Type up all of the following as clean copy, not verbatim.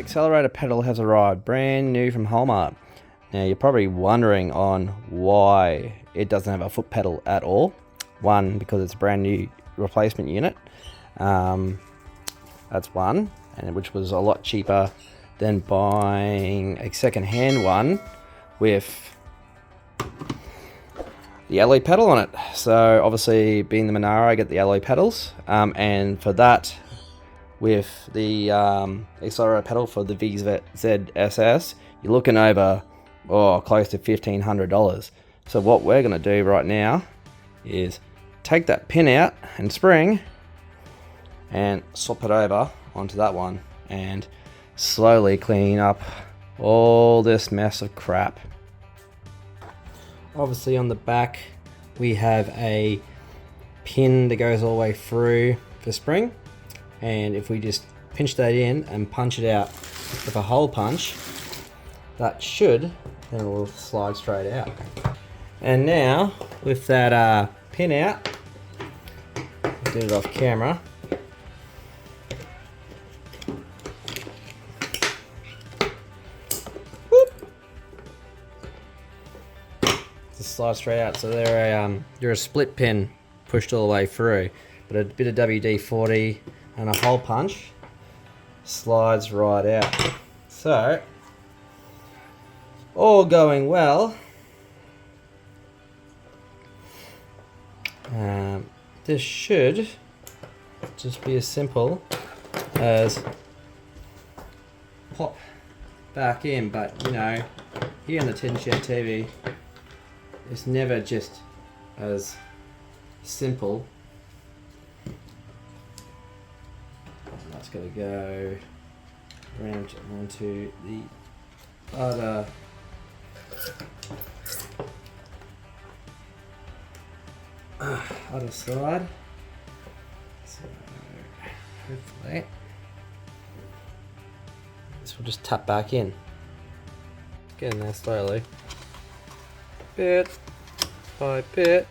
accelerator pedal has arrived, brand new from Walmart. Now you're probably wondering on why it doesn't have a foot pedal at all. One, because it's a brand new replacement unit. That's one, and which was a lot cheaper than buying a second-hand one with the alloy pedal on it. So obviously, being the Monaro, I get the alloy pedals, and for that, with the accelerator pedal for the VZSS, you're looking over close to $1,500. So what we're going to do right now is take that pin out and spring and swap it over onto that one and slowly clean up all this mess of crap. Obviously on the back we have a pin that goes all the way through the spring, and if we just pinch that in and punch it out with a hole punch, that then it will slide straight out. And now with that pin out, do it off camera. Just slide straight out. So you're a split pin pushed all the way through, but a bit of WD-40 and a hole punch slides right out. So all going well. This should just be as simple as pop back in, but you know, here on the Tin Shed TV, it's never just as simple. That's going to go around onto the other side. So hopefully this will just tap back in. Get in there slowly, bit by bit.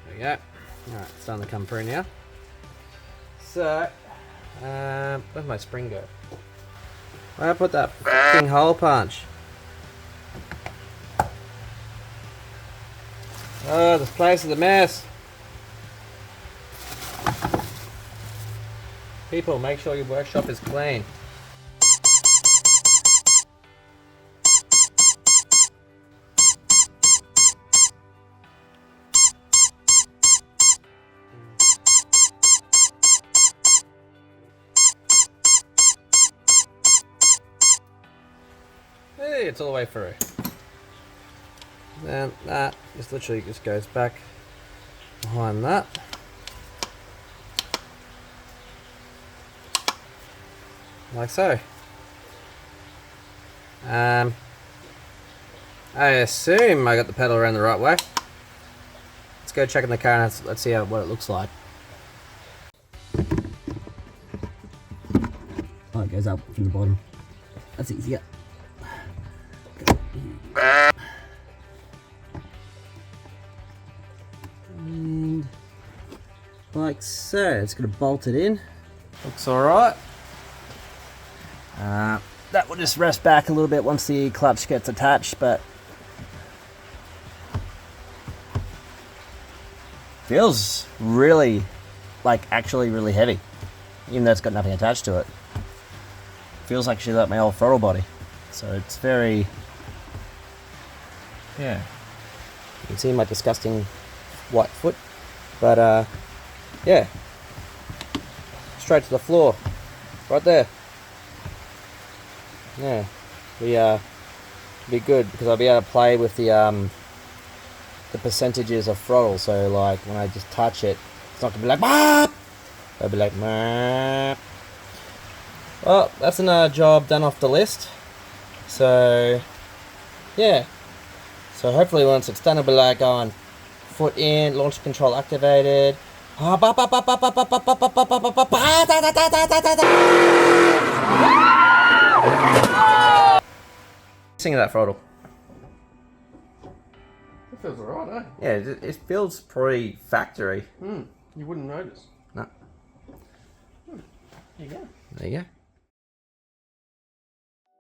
There we go. Alright, it's starting to come through now. So, where'd my spring go? Where I put that f***ing hole punch? Oh, this place is a mess. People, make sure your workshop is clean. Hey, it's all the way through. Then that just literally just goes back behind that. Like so. I assume I got the pedal around the right way. Let's go check in the car and let's see what it looks like. Oh, it goes up from the bottom. That's easier. And like so, it's going to bolt it in. Looks alright. That will just rest back a little bit once the clutch gets attached, but feels really, like actually really heavy, even though it's got nothing attached to it. Feels like actually like my old throttle body, so it's very, yeah. You can see my disgusting white foot, but yeah, straight to the floor, right there. Yeah, be good because I'll be able to play with the percentages of throttle. So like when I just touch it, it's not gonna be like Bop! It'll be like Bop! Well, that's another job done off the list. So yeah, so hopefully once it's done, it'll be like going foot in, launch control activated. Sing that throttle. It feels alright, eh? Yeah, it feels pretty factory. You wouldn't notice. No. There you go. There you go.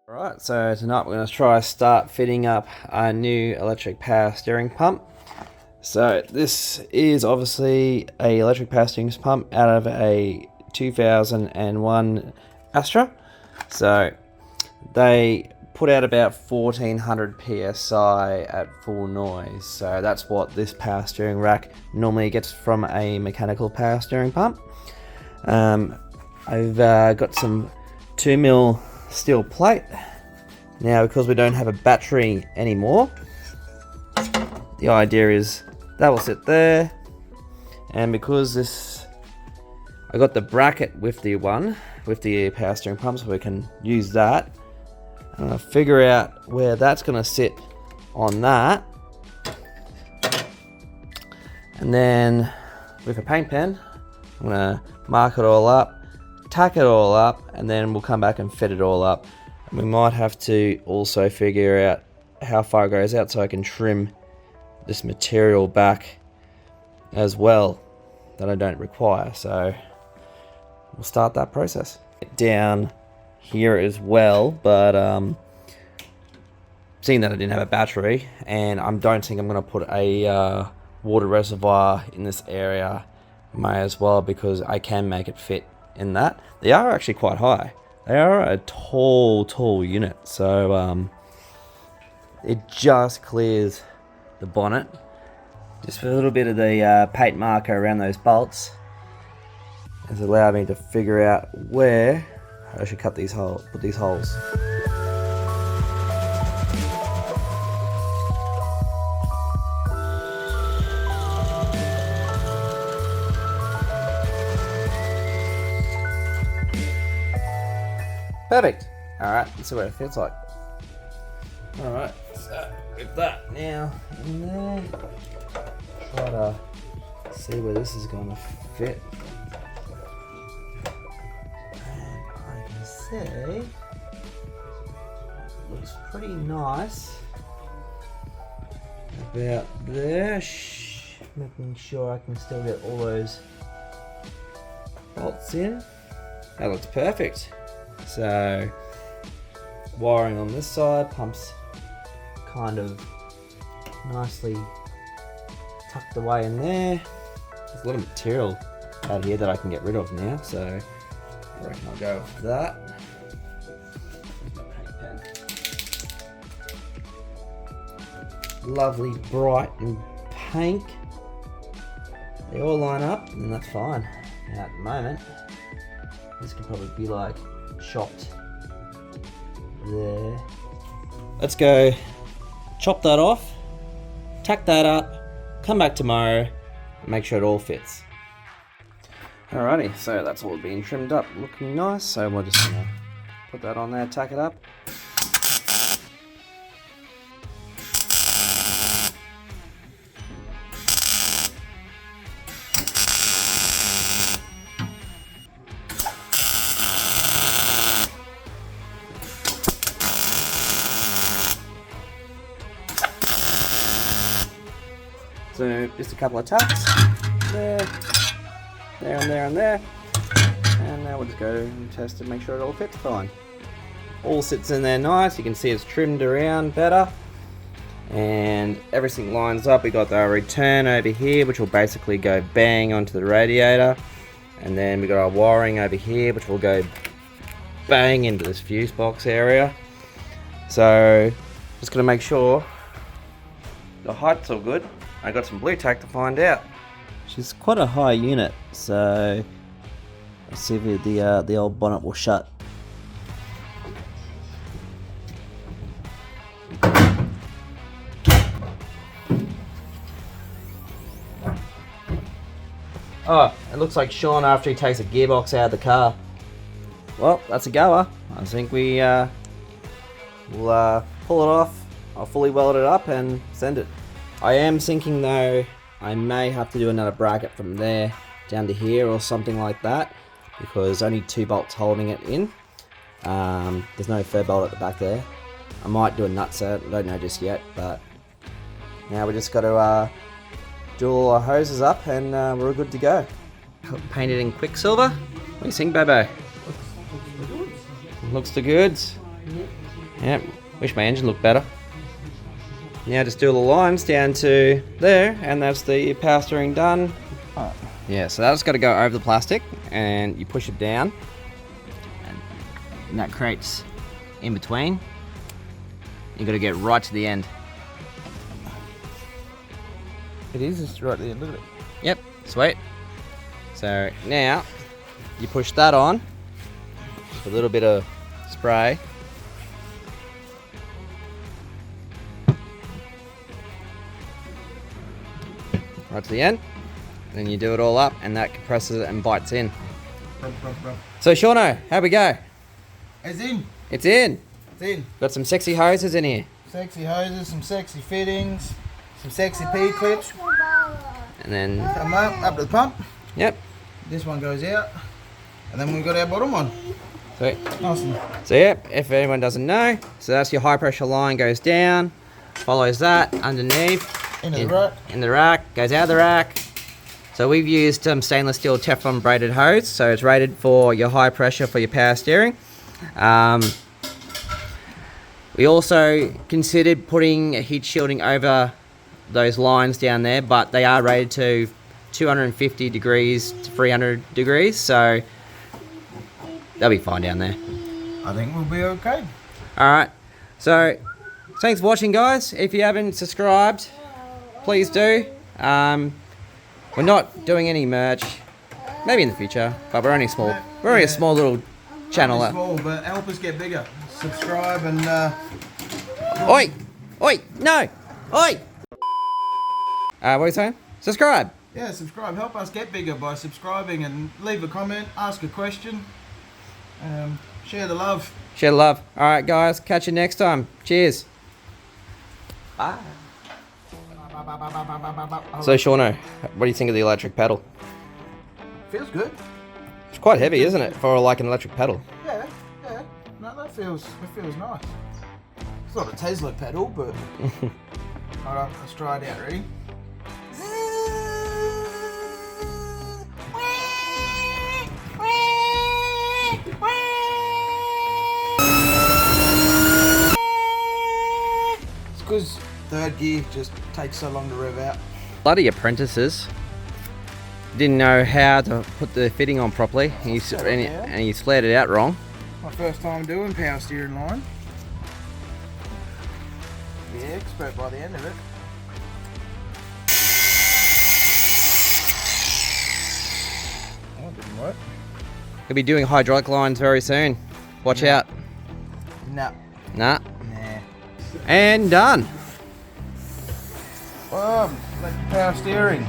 Alright, so tonight we're going to try start fitting up a new electric power steering pump. So this is obviously a electric power steering pump out of a 2001 Astra. So they put out about 1400 psi at full noise. So that's what this power steering rack normally gets from a mechanical power steering pump. I've got some 2mm steel plate. Now, because we don't have a battery anymore, the idea is that will sit there, and because I got the bracket with the power steering pump, so we can use that. I'm gonna figure out where that's gonna sit on that, and then with a paint pen, I'm gonna mark it all up, tack it all up, and then we'll come back and fit it all up. And we might have to also figure out how far it goes out so I can trim this material back as well that I don't require. So we'll start that process. Down here as well, but seeing that I didn't have a battery, and I don't think I'm going to put a water reservoir in this area, may as well, because I can make it fit in that. They are actually quite high. They are a tall unit, so it just clears the bonnet. Just with a little bit of the paint marker around those bolts has allowed me to figure out where I should put these holes. Perfect. Alright, let's see what it feels like. Alright, so with that now in there, try to see where this is going to fit. And I can see it looks pretty nice about there. Making sure I can still get all those bolts in. That looks perfect. So wiring on this side, pumps kind of nicely tucked away in there. There's a lot of material out here that I can get rid of now, so I reckon I'll go with that. Lovely bright and pink. They all line up, and that's fine. Now at the moment, this could probably be like chopped there. Let's go chop that off, tack that up, come back tomorrow, and make sure it all fits. Alrighty, so that's all being trimmed up, looking nice. So we're just gonna put that on there, tack it up. So just a couple of taps, there, and there. And now we'll just go and test to make sure it all fits fine. All sits in there nice, you can see it's trimmed around better. And everything lines up. We got the return over here, which will basically go bang onto the radiator. And then we got our wiring over here, which will go bang into this fuse box area. So just gonna make sure the height's all good. I got some blue tack to find out. She's quite a high unit, so let's see if the old bonnet will shut. Oh, it looks like Sean after he takes a gearbox out of the car. Well, that's a goer. I think we will pull it off. I'll fully weld it up and send it. I am thinking though, I may have to do another bracket from there down to here or something like that, because only 2 bolts holding it in. There's no fur bolt at the back there. I might do a nut set, don't know just yet, but now we just got to do all our hoses up and we're good to go. Painted in Quicksilver. What do you think, Babo? looks the goods. Yep, wish my engine looked better. Now just do all the lines down to there, and that's the power steering done. Yeah, so that's got to go over the plastic, and you push it down, and that creates in between. You got to get right to the end. It is just right there, look at it. Yep, sweet. So now you push that on with a little bit of spray. Right to the end. Then you do it all up, and that compresses it and bites in. So Shauno, how we go? It's in. It's in. It's in. Got some sexy hoses in here. Sexy hoses, some sexy fittings, some sexy P-clips. And then Come up to the pump. Yep. This one goes out. And then we've got our bottom one. Sweet. Awesome. So yep, if anyone doesn't know, so that's your high pressure line goes down, follows that underneath. Into the rack. In the rack, goes out of the rack. So we've used stainless steel Teflon braided hose, so it's rated for your high pressure for your power steering. We also considered putting a heat shielding over those lines down there, but they are rated to 250 degrees to 300 degrees, so they'll be fine down there. I think we'll be okay. Alright, so thanks for watching, guys. If you haven't subscribed, please do. We're not doing any merch, maybe in the future, but we're only small. We're only a small little channel. Only small, but help us get bigger. Subscribe and Oi! Oi! No! Oi! What are you saying? Subscribe! yeah, subscribe. Help us get bigger by subscribing, and leave a comment, ask a question, share the love. Share the love. Alright, guys, catch you next time. Cheers. Bye. So Shauno, what do you think of the electric pedal? Feels good. It's quite heavy, isn't it, for like an electric pedal? Yeah, yeah. No, that feels nice. It's not a Tesla pedal, but alright, let's try it out. Ready? It's because third gear just takes so long to rev out. Bloody apprentices didn't know how to put the fitting on properly, and he flared it out wrong. My first time doing power steering line. Be an expert by the end of it. Oh, it didn't work. He'll be doing hydraulic lines very soon. Watch out. Nah. Nah. Nah. And done. Boom. Like power steering.